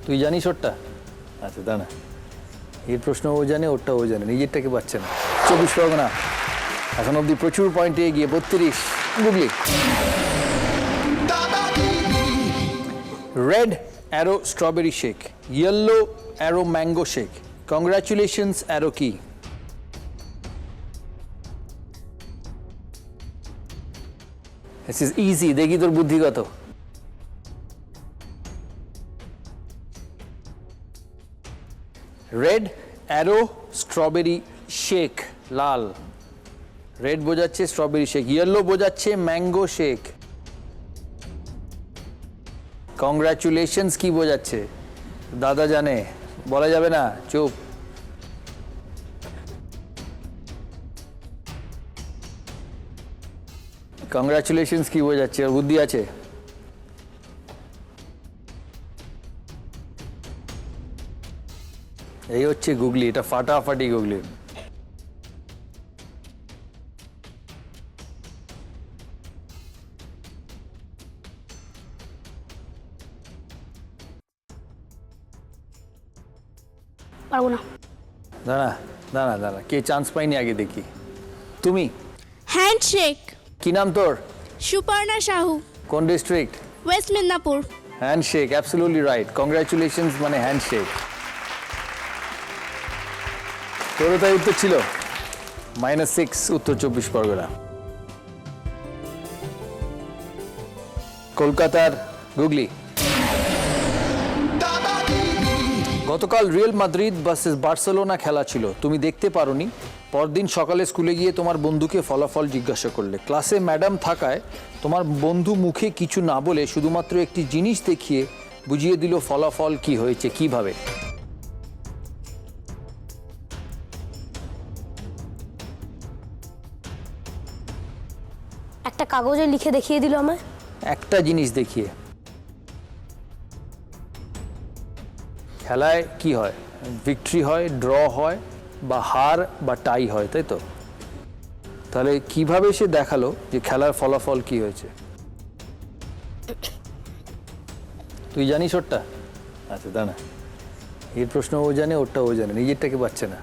তুই জানিস ওরটা? আচ্ছা দাঁড়া, এর প্রশ্ন ও জানে, ওরটা ও জানে, নিজেরটাকে পাচ্ছে না। 24 পরগনা এখন অব্দি প্রচুর পয়েন্টে এগিয়ে, 32। Googly. Red arrow strawberry shake, yellow arrow mango shake, congratulations arrow কি? দিস ইজ ইজি, দেখি তোর বুদ্ধি কত। রেড অ্যারো স্ট্রবেরি শেক, লাল। রেড বোঝাচ্ছে স্ট্রবেরি শেক, ইয়েলো বোঝাচ্ছে ম্যাঙ্গো শেক। কংগ্রাচুলেশনস কি বোঝাচ্ছে? দাদা জানে, বলা যাবে না, চুপ। কংগ্রাচুলেশনস কি বোঝাচ্ছে? ওর বুদ্ধি আছে? এই হচ্ছে গুগলি, এটা ফাটাফাটি গুগলি। পারবো না। দাঁড়া দাঁড়া দাঁড়া, কে চান্স পাইনি আগে দেখি। তুমি হ্যান্ডশেক। কি নাম তোর? সুপর্ণা সাহু, কোন district? West Medinipur. Handshake, absolutely right. Congratulations মানে হ্যান্ডশেক। তোরও তাই উত্তর ছিল। -6, উত্তর 24 পরগনা। কলকাতার গুগলি। গতকাল রিয়াল মাদ্রিদ ভার্সেস বার্সেলোনা খেলা ছিল, তুমি দেখতে পারোনি। পরদিন সকালে স্কুলে গিয়ে তোমার বন্ধুকে ফলাফল জিজ্ঞাসা করলে। ক্লাসে ম্যাডাম থাকায় তোমার বন্ধু মুখে কিছু না বলে শুধুমাত্র একটি জিনিস দেখিয়ে বুঝিয়ে দিল ফলাফল কি হয়েছে, কিভাবে? একটা কাগজে লিখে দেখিয়ে দিল আমায়। একটা জিনিস দেখিয়ে। খেলায় কি হয়? ভিক্টরি হয়, ড্র হয়, বা হার বা টাই হয়, তাই তো? তাহলে কিভাবে সে দেখালো যে খেলার ফলাফল কি হয়েছে? তুই জানিস ওরটা? আচ্ছা দাঁড়া, এর প্রশ্ন ও জানে, ওরটা ও জানে, নিজেরটাকে পাচ্ছে না।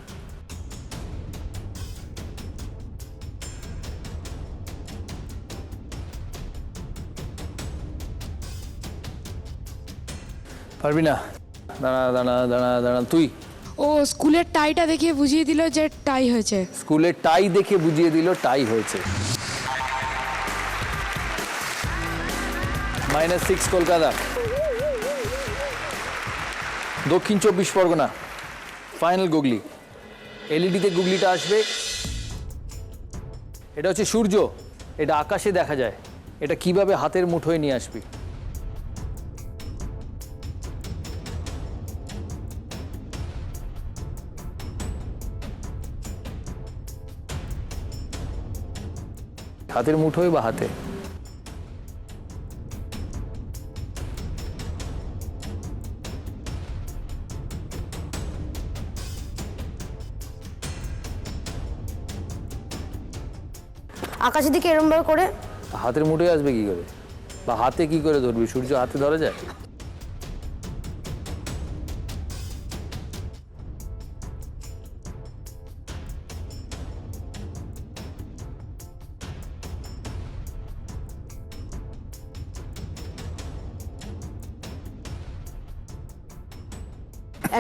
পারবি না? দাঁড়া দাঁড়া দাঁড়া দাঁড়া, তুই। ও স্কুলের টাইটা দেখিয়ে বুঝিয়ে দিল যে টাই হয়েছে। স্কুলের টাই দেখে বুঝিয়ে দিল টাই হয়েছে। -6 কলকাতা। দক্ষিণ 24 পরগনা ফাইনাল গুগলি। এলইডিতে গুগলিটা আসবে। এটা হচ্ছে সূর্য, এটা আকাশে দেখা যায়। এটা কিভাবে হাতের মুঠোয় নিয়ে আসবি? হাতের মুঠোয় বা হাতে? আকাশের দিকে এরম ভাবে করে। হাতের মুঠোয় আসবে কি করে? বা হাতে কি করে ধরবি? সূর্য হাতে ধরা যায়?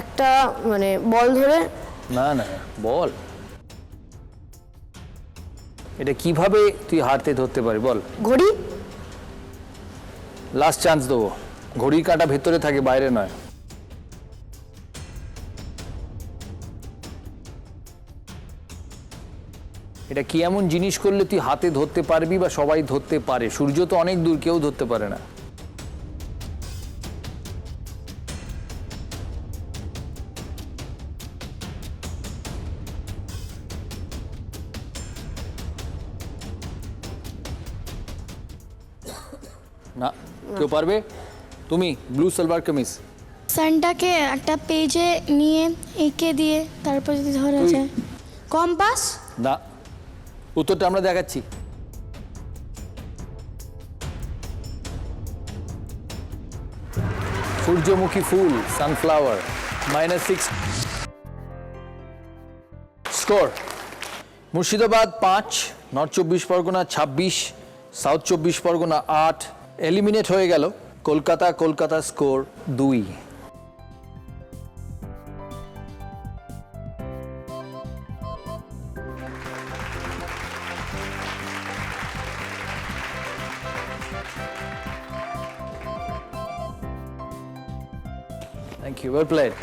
একটা মানে বল ধরে। না না, বল। এটা কিভাবে তুই হাতে ধরতে পারি বল? ঘড়ি। লাস্ট চান্স দেবো। ঘড়ির কাঁটা ভেতরে থাকে, বাইরে নয়। এটা কি এমন জিনিস করলে তুই হাতে ধরতে পারবি বা সবাই ধরতে পারে? সূর্য তো অনেক দূর, কেউ ধরতে পারে না। না, কেউ পারবে? তুমি ব্লু সালোয়ার কামিজ। সানটাকে একটা পেজে নিয়ে এঁকে দিয়ে তারপর যদি ধরা তুই? যায়। কম্পাস। না, উত্তরটা আমরা দেখাচ্ছি। সূর্যমুখী ফুল, sunflower. -6 score. Murshidabad 5, north 24 Parganas 26, south 24 Parganas 8। Eliminate হয়ে গেল Kolkata. Kolkata score 2। Thank you. Well played.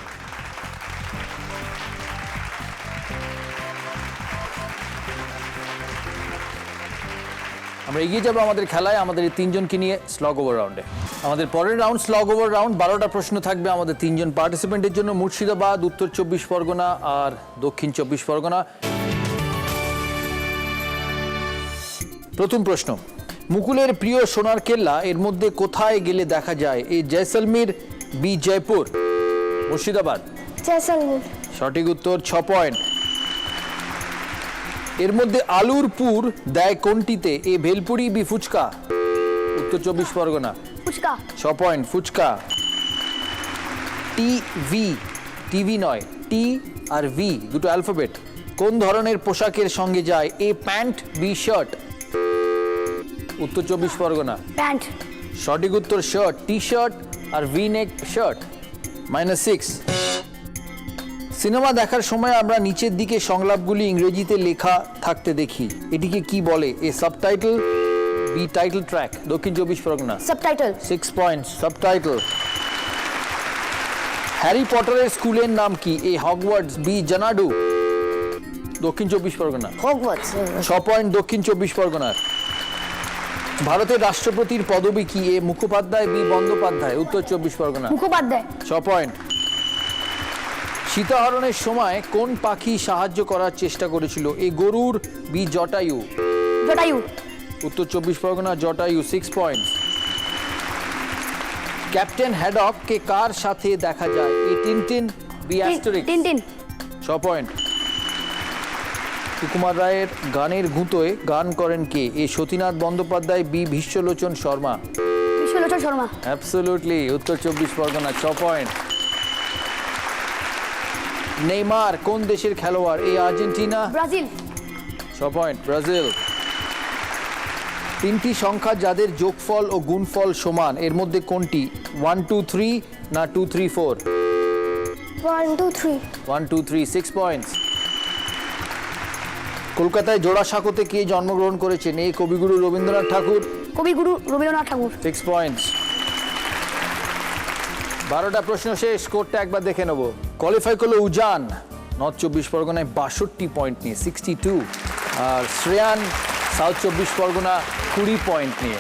আমরা এগিয়ে যাব আমাদের খেলায়, আমাদের এই তিনজনকে নিয়ে স্লগ ওভার রাউন্ডে। আমাদের পরের রাউন্ড স্লগ ওভার রাউন্ড। 12টা প্রশ্ন থাকবে আমাদের তিনজন পার্টিসিপেন্টের জন্য। মুর্শিদাবাদ, উত্তর 24 পরগনা আর দক্ষিণ 24 পরগনা। প্রথম প্রশ্ন, মুকুলের প্রিয় সোনার কেল্লা এর মধ্যে কোথায় গেলে দেখা যায়? এ জয়সলমীর, বি জয়পুর। মুর্শিদাবাদ জয়সলমীর। সঠিক উত্তর, 6 পয়েন্ট। এর মধ্যে আলুর পুর দেয় কোনটিতে? A bhelpuri, B phuchka. উত্তর 24 Parganas. Phuchka. 6 point, phuchka. TV, TV নয়, টি আর ভি দুটো অ্যালফাবেট, কোন ধরনের পোশাকের সঙ্গে যায়? এ প্যান্ট, বি শার্ট। উত্তর 24 পরগনা। প্যান্ট। সঠিক উত্তর, শার্ট। টি শার্ট আর ভি নেক শার্ট। -6। সিনেমা দেখার সময় আমরা নিচের দিকে সংলাপগুলি ইংরেজিতে লেখা থাকতে দেখি, এটিকে কি বলে? A subtitle, B title track. দক্ষিণ 24 Parganas. Subtitle. 6 points, subtitle. Harry পটারের স্কুলের নাম কি? A Hogwarts, B Xanadu. দক্ষিণ 24 পরগনা। হগওয়ার্টস। 6 পয়েন্ট দক্ষিণ 24 পরগনার। ভারতের রাষ্ট্রপতির পদবি কি? এ মুখোপাধ্যায়, বি বন্দ্যোপাধ্যায়। উত্তর 24 পরগনা। মুখোপাধ্যায়। 6 পয়েন্ট। সীতাহরণের সময় কোন পাখি সাহায্য করার চেষ্টা করেছিল? এ গরুর, বি জটায়ু। জটায়ু। উত্তর 24 Parganas, Jatayu. 6 points. Captain Haddock কে কার সাথে দেখা যায়? A Tintin, B Asterix. Tintin. 6 point. Sukumar রায়ের গানের গুঁতোয় গান করেন কে? A Satinath Bandyopadhyay, B Bishwalochan Sharma. Bishwalochan Sharma. Absolutely, উত্তর 24 পরগনা। 6 পয়েন্ট। নেইমার কোন দেশের খেলোয়াড়? A Argentina. Brazil. 6 point, Brazil. তিনটি সংখ্যা যাদের যোগফল ও গুণফল সমান এর মধ্যে কোনটি? 1 2 3 না 2 3 4? 1 2 3। 1 2 3, 6 পয়েন্টস। কলকাতায় জোড়াসাঁকোতে কে জন্মগ্রহণ করেছেন? এ কবিগুরু রবীন্দ্রনাথ ঠাকুর। কবিগুরু রবীন্দ্রনাথ ঠাকুর। 6 পয়েন্টস। 12টা প্রশ্ন শেষ, স্কোরটা একবার দেখে নেব। কোয়ালিফাই করলো উজান নর্থ 24 পরগনায় 62 পয়েন্ট নিয়ে, 62। আর শ্রেয়ান সাউথ 24 পরগনা 20 পয়েন্ট নিয়ে।